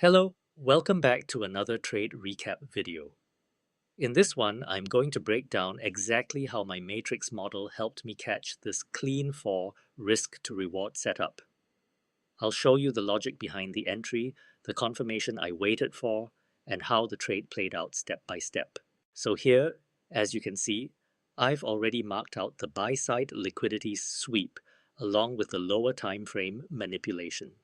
Hello, welcome back to another trade recap video. In this one, I'm going to break down exactly how my matrix model helped me catch this clean 4 risk to reward setup. I'll show you the logic behind the entry, the confirmation I waited for, and how the trade played out step by step. So here, as you can see, I've already marked out the buy side liquidity sweep along with the lower time frame manipulation.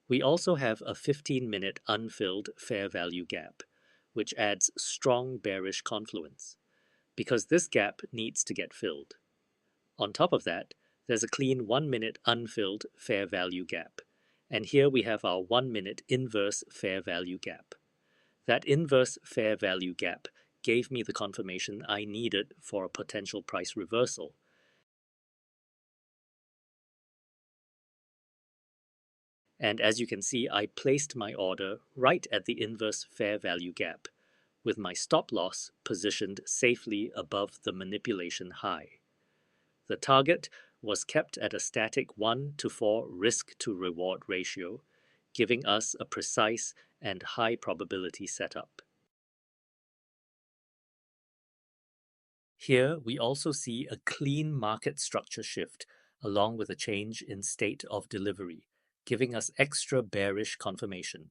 We also have a 15-minute unfilled fair value gap, which adds strong bearish confluence, because this gap needs to get filled. On top of that, there's a clean 1-minute unfilled fair value gap, and here we have our 1-minute inverse fair value gap. That inverse fair value gap gave me the confirmation I needed for a potential price reversal. And as you can see, I placed my order right at the inverse fair value gap, with my stop loss positioned safely above the manipulation high. The target was kept at a static 1 to 4 risk to reward ratio, giving us a precise and high probability setup. Here we also see a clean market structure shift along with a change in state of delivery, giving us extra bearish confirmation.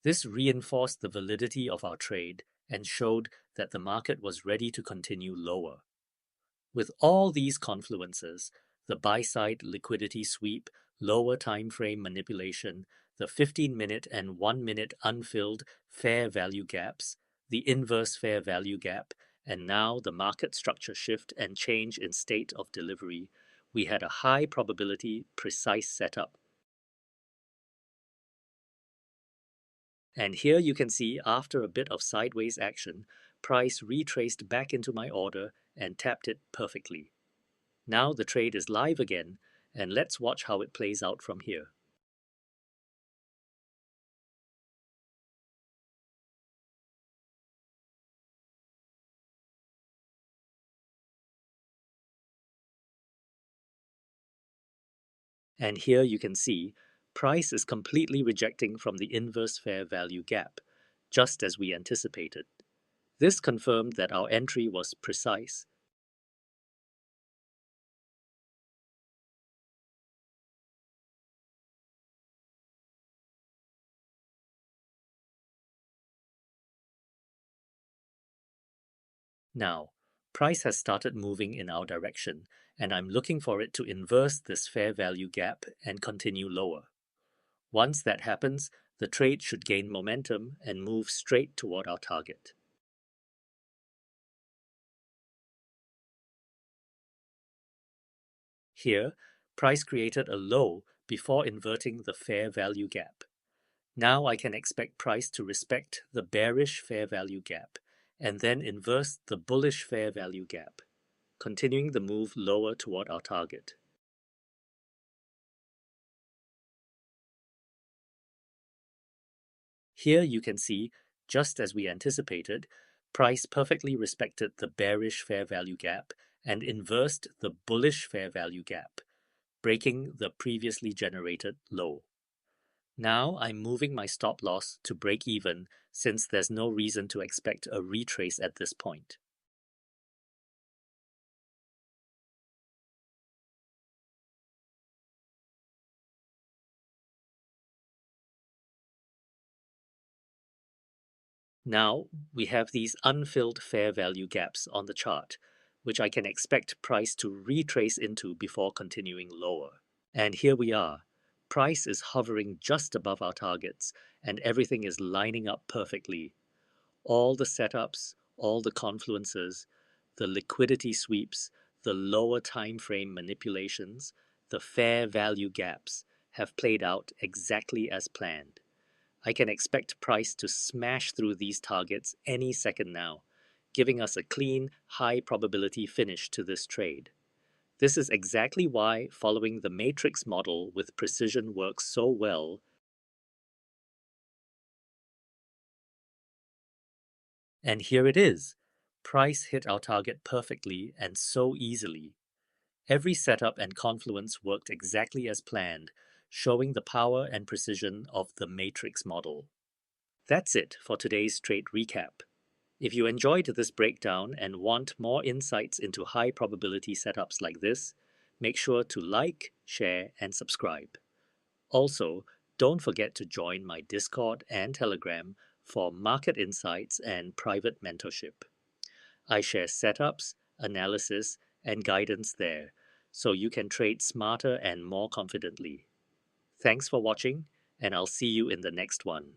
This reinforced the validity of our trade and showed that the market was ready to continue lower. With all these confluences, the buy-side liquidity sweep, lower time frame manipulation, the 15-minute and 1-minute unfilled fair value gaps, the inverse fair value gap, and now the market structure shift and change in state of delivery, we had a high probability precise setup. And here you can see after a bit of sideways action, price retraced back into my order and tapped it perfectly. Now the trade is live again, and let's watch how it plays out from here. And here you can see, price is completely rejecting from the inverse fair value gap, just as we anticipated. This confirmed that our entry was precise. Now, price has started moving in our direction, and I'm looking for it to inverse this fair value gap and continue lower. Once that happens, the trade should gain momentum and move straight toward our target. Here, price created a low before inverting the fair value gap. Now I can expect price to respect the bearish fair value gap and then inverse the bullish fair value gap, continuing the move lower toward our target. Here you can see, just as we anticipated, price perfectly respected the bearish fair value gap and inversed the bullish fair value gap, breaking the previously generated low. Now I'm moving my stop loss to break even since there's no reason to expect a retrace at this point. Now we have these unfilled fair value gaps on the chart, which I can expect price to retrace into before continuing lower. And here we are. Price is hovering just above our targets, and everything is lining up perfectly. All the setups, all the confluences, the liquidity sweeps, the lower time frame manipulations, the fair value gaps have played out exactly as planned. I can expect price to smash through these targets any second now, giving us a clean, high probability finish to this trade. This is exactly why following the matrix model with precision works so well. And here it is. Price hit our target perfectly and so easily. Every setup and confluence worked exactly as planned, showing the power and precision of the matrix model. That's it for today's trade recap. If you enjoyed this breakdown and want more insights into high probability setups like this, make sure to like, share, and subscribe. Also, don't forget to join my Discord and Telegram for market insights and private mentorship. I share setups, analysis, and guidance there so you can trade smarter and more confidently. Thanks for watching, and I'll see you in the next one.